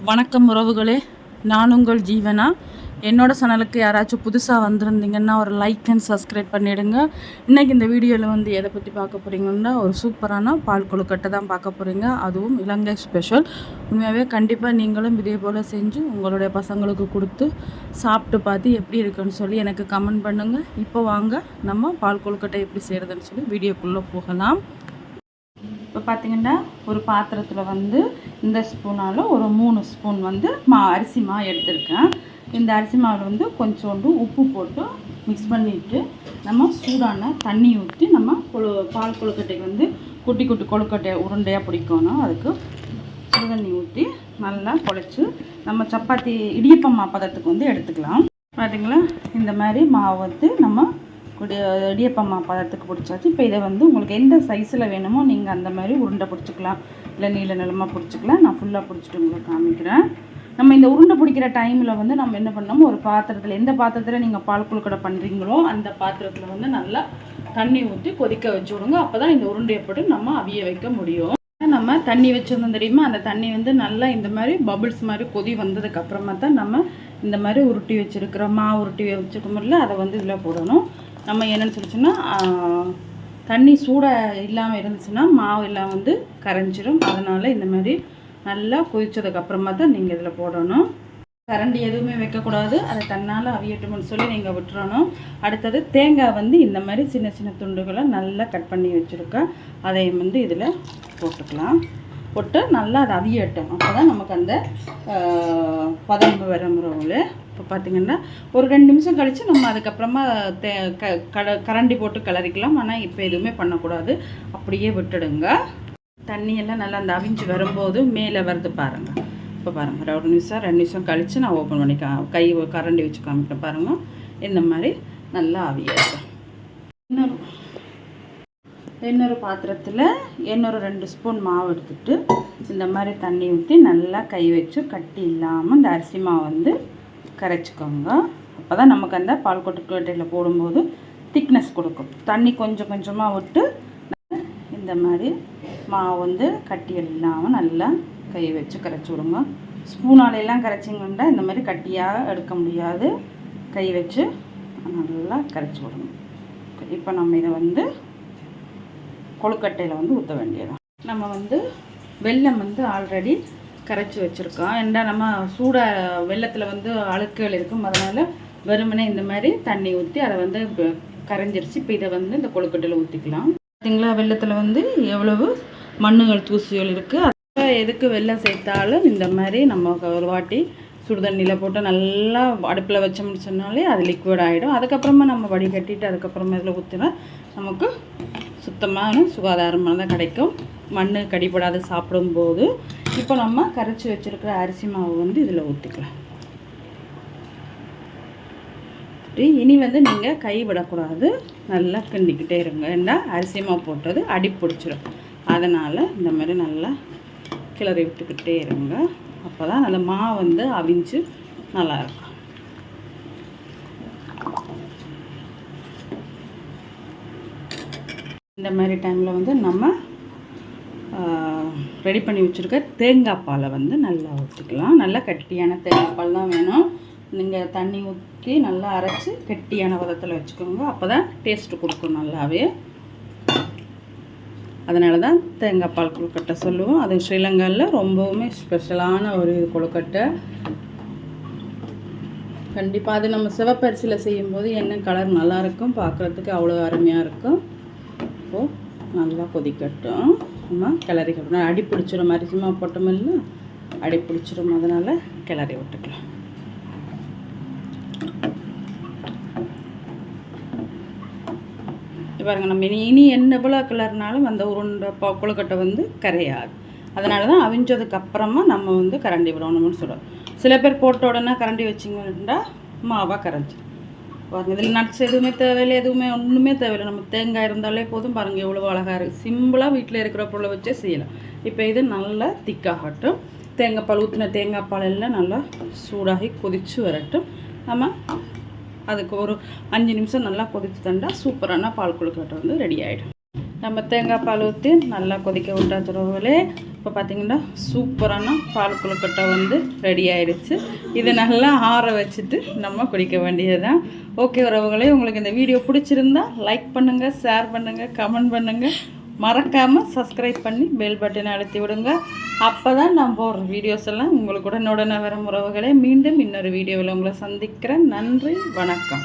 வணக்கம் உறவுகளே, நான் உங்கள் ஜீவனா. என்னோட சேனலுக்கு யாராச்சும் புதுசாக வந்திருந்தீங்கன்னா ஒரு லைக் அண்ட் சப்ஸ்கிரைப் பண்ணிவிடுங்க. இன்றைக்கி இந்த வீடியோவில் எதை பற்றி பார்க்க போகிறீங்கன்னா, ஒரு சூப்பரான பால் கொழுக்கட்டை தான் பார்க்க போகிறீங்க. அதுவும் இலங்கை ஸ்பெஷல். உண்மையாகவே கண்டிப்பாக நீங்களும் இதே போல் செஞ்சு உங்களுடைய பசங்களுக்கு கொடுத்து சாப்பிட்டு பார்த்து எப்படி இருக்குன்னு சொல்லி எனக்கு கமெண்ட் பண்ணுங்கள். இப்போ வாங்க நம்ம பால் கொழுக்கட்டை எப்படி செய்கிறதுன்னு சொல்லி வீடியோக்குள்ளே போகலாம். இப்போ பார்த்திங்கன்னா ஒரு பாத்திரத்தில் இந்த ஸ்பூனால் ஒரு 3 ஸ்பூன் அரிசி மாவு எடுத்திருக்கேன். இந்த அரிசி மாவில் கொஞ்சோண்டு உப்பு போட்டு மிக்ஸ் பண்ணிவிட்டு நம்ம சூடான தண்ணி ஊற்றி நம்ம பால் கொழுக்கட்டைக்கு குட்டி குட்டி கொழுக்கட்டை உருண்டையாக பிடிக்கணும். அதுக்கு சுடு தண்ணி ஊற்றி நல்லா குழைச்சி நம்ம சப்பாத்தி இடியப்பம் பதத்துக்கு எடுத்துக்கலாம். பார்த்திங்களா, இந்த மாதிரி மாவு நம்ம இடியப்பம்மா பதத்துக்கு பிடிச்சாச்சு. இப்போ இதை உங்களுக்கு எந்த சைஸில் வேணுமோ நீங்கள் அந்த மாதிரி உருண்டை பிடிச்சிக்கலாம், இல்லை நீள நிலமாக பிடிச்சிக்கலாம். நான் ஃபுல்லாக பிடிச்சிட்டு உங்களுக்கு காமிக்கிறேன். நம்ம இந்த உருண்டை பிடிக்கிற டைமில் நம்ம என்ன பண்ணோமோ, ஒரு பாத்திரத்தில் எந்த பாத்திரத்தில் நீங்கள் பால் கொழுக்கட்டை பண்ணுறீங்களோ அந்த பாத்திரத்தில் நல்லா தண்ணி ஊற்றி கொதிக்க வச்சு விடுங்க. அப்போ தான் இந்த உருண்டையை போட்டு நம்ம அவிய வைக்க முடியும். நம்ம தண்ணி வச்சுருந்தோம் தெரியுமா, அந்த தண்ணி நல்லா இந்த மாதிரி பபிள்ஸ் மாதிரி கொதி வந்ததுக்கப்புறமா தான் நம்ம இந்த மாதிரி உருட்டி வச்சுருக்கிற உருட்டி வச்சுருக்கோம்ல, அதை இதில் போடணும். நம்ம என்னென்னு சொல்லிச்சுன்னா, தண்ணி சூடாக இல்லாமல் இருந்துச்சுன்னா மாவு எல்லாம் கரைஞ்சிடும். அதனால் இந்த மாதிரி நல்லா கொதிச்சதுக்கப்புறமா தான் நீங்கள் இதில் போடணும். கரண்டி எதுவுமே வைக்கக்கூடாது, அதை தன்னால் அவியட்டும்னு சொல்லி நீங்கள் விட்டுறணும். அடுத்தது தேங்காய் இந்த மாதிரி சின்ன சின்ன துண்டுகளை நல்லா கட் பண்ணி வச்சுருக்கேன். அதையும் இதில் போட்டுக்கலாம். போட்டு நல்லா அதை அவியட்டும். அப்போ தான் நமக்கு அந்த பதம்பு வர முறையில். இப்போ பார்த்திங்கன்னா ஒரு 2 நிமிஷம் கழித்து நம்ம அதுக்கப்புறமா கரண்டி போட்டு கிளறிக்கலாம். ஆனால் இப்போ எதுவுமே பண்ணக்கூடாது, அப்படியே விட்டுடுங்க. தண்ணியெல்லாம் நல்லா அந்த அவிஞ்சு வரும்போது மேலே வருது பாருங்கள். இப்போ பாருங்கள், 1 நிமிஷம் 2 நிமிஷம் கழித்து நான் ஓப்பன் பண்ணி கரண்டி வச்சு காமிக்கிறேன் பாருங்கள். இந்த மாதிரி நல்லா அவியட்டும். இன்னொரு பாத்திரத்தில் இன்னொரு 2 ஸ்பூன் மாவு எடுத்துகிட்டு இந்த மாதிரி தண்ணி ஊற்றி நல்லா கை வச்சு கட்டி இல்லாமல் இந்த அரிசி மாவு கரைச்சிக்கோங்க. அப்போ தான் நமக்கு அந்த பால் கொழுக்கட்டையில் போடும்போது திக்னஸ் கொடுக்கும். தண்ணி கொஞ்சம் கொஞ்சமாக விட்டு இந்த மாதிரி மாவு கட்டி இல்லாமல் நல்லா கை வச்சு கரைச்சி விடுங்க. ஸ்பூனாலெல்லாம் கரைச்சிங்கன்னா இந்த மாதிரி கட்டியாக எடுக்க முடியாது. கை வச்சு நல்லா கரைச்சி விடுங்க. இப்போ நம்ம இதை கொழுக்கட்டையில் ஊற்ற வேண்டியது. நம்ம வெல்லம் ஆல்ரெடி கரைச்சி வச்சுருக்கோம். ஏன்னா நம்ம சூடாக வெல்லத்தில் அழுக்குகள் இருக்கும். அதனால் வெறுமனே இந்த மாதிரி தண்ணி ஊற்றி அதை கரைஞ்சிருச்சு. இப்போ இதை இந்த கொழுக்கட்டையில் ஊற்றிக்கலாம். பார்த்தீங்களா, வெல்லத்தில் எவ்வளவு மண்ணுகள் தூசிகள் இருக்குது. அதை எதுக்கு வெல்லம் சேர்த்தாலும் இந்த மாதிரி நம்ம ஒரு வாட்டி சுடுதண்ணியில் போட்டு நல்லா அடுப்பில் வச்சோம்னு சொன்னாலே அது லிக்விட் ஆகிடும். அதுக்கப்புறமா நம்ம வடிகட்டிட்டு அதுக்கப்புறமா இதில் ஊற்றினா நமக்கு சுத்தமான சுகாதாரமானதாக கிடைக்கும். மண் கடிப்படாது சாப்பிடும்போது. இப்போ நம்ம கரைச்சி வச்சுருக்கிற அரிசி மாவு இதில் ஊற்றிக்கலாம். இனி நீங்கள் கை விடக்கூடாது, நல்லா கிண்டிக்கிட்டே இருங்க. ஏன்னா அரிசி மாவு போட்டது அடி பிடிச்சிரும். அதனால் இந்த மாதிரி நல்லா கிளறி விட்டுக்கிட்டே இருங்க. அப்போ தான் அந்த மாவு அவிஞ்சு நல்லாயிருக்கும். இந்த மாதிரி டைமில் நம்ம ரெடி பண்ணி வச்சுருக்க தேங்காய் பாலை நல்லா ஊற்றிக்கலாம். நல்லா கட்டியான தேங்காய் பால் தான் வேணும். நீங்கள் தண்ணி ஊற்றி நல்லா அரைச்சி கட்டியான பதத்தில் வச்சுக்கோங்க. அப்போ தான் டேஸ்ட்டு கொடுக்கும் நல்லாவே. அதனால தான் தேங்காய் பால் கொழுக்கட்டை சொல்லுவோம். அது ஸ்ரீலங்காவில் ரொம்பவுமே ஸ்பெஷலான ஒரு கொழுக்கட்டை. கண்டிப்பாக அது நம்ம சிவப்பரிசியில் செய்யும்போது என்ன கலர் நல்லாயிருக்கும், பார்க்குறதுக்கு அவ்வளோ அருமையாக இருக்கும். இப்போது நல்லா கொதிக்கட்டும். நம்ம கிளறி கட்டணும். அடி பிடிச்சிடும், அரிசி மாவு போட்டோமில்ல, அடி பிடிச்சிடும். அதனால் கிளறி விட்டுக்கலாம். பாருங்க, நம்ம இனி என்ன போல் கிளறினாலும் அந்த உருண்டை கொழுக்கட்டை கரையாது. அதனால தான் அவிஞ்சதுக்கப்புறமா நம்ம கரண்டி விடணும்னு சொல்கிறோம். சில பேர் போட்ட உடனே கரண்டி வச்சிங்கன்னா மாவாக கரைஞ்சிடும். பாருங்கள், இதில் நட்ஸ் எதுவுமே தேவையில்லை, எதுவுமே ஒன்றுமே தேவையில்லை. நம்ம தேங்காய் இருந்தாலே போதும். பாருங்கள் எவ்வளோ அழகாக இருக்குது. சிம்பிளாக வீட்டில் இருக்கிற பொருளை வச்சே செய்யலாம். இப்போ இது நல்லா திக்காகட்டும். தேங்காய் பால் ஊற்றின தேங்காய் பால் எல்லாம் நல்லா சூடாகி கொதித்து வரட்டும். நம்ம அதுக்கு ஒரு 5 நிமிஷம் நல்லா கொதித்து தந்தால் சூப்பரான பால் கொழுக்கட்டை ரெடி ஆகிடும். நம்ம தேங்காய் பால் ஊற்றி நல்லா கொதிக்க விட்டாச்சுருவோங்களே. இப்போ பார்த்திங்கன்னா சூப்பரான பால் கொழுக்கட்டை வந்து ரெடி ஆகிடுச்சு. இதை நல்லா ஆற வச்சுட்டு நம்ம குடிக்க வேண்டியதுதான். ஓகே உறவுகளே, உங்களுக்கு இந்த வீடியோ பிடிச்சிருந்தா லைக் பண்ணுங்கள், ஷேர் பண்ணுங்கள், கமெண்ட் பண்ணுங்கள். மறக்காமல் சப்ஸ்கிரைப் பண்ணி பெல் பட்டனை அழுத்தி விடுங்க. அப்போ தான் நான் போடுற வீடியோஸ் எல்லாம் உங்களுக்கு உடனுடனே வரும் உறவுகளே. மீண்டும் இன்னொரு வீடியோவில் உங்களை சந்திக்கிறேன். நன்றி, வணக்கம்.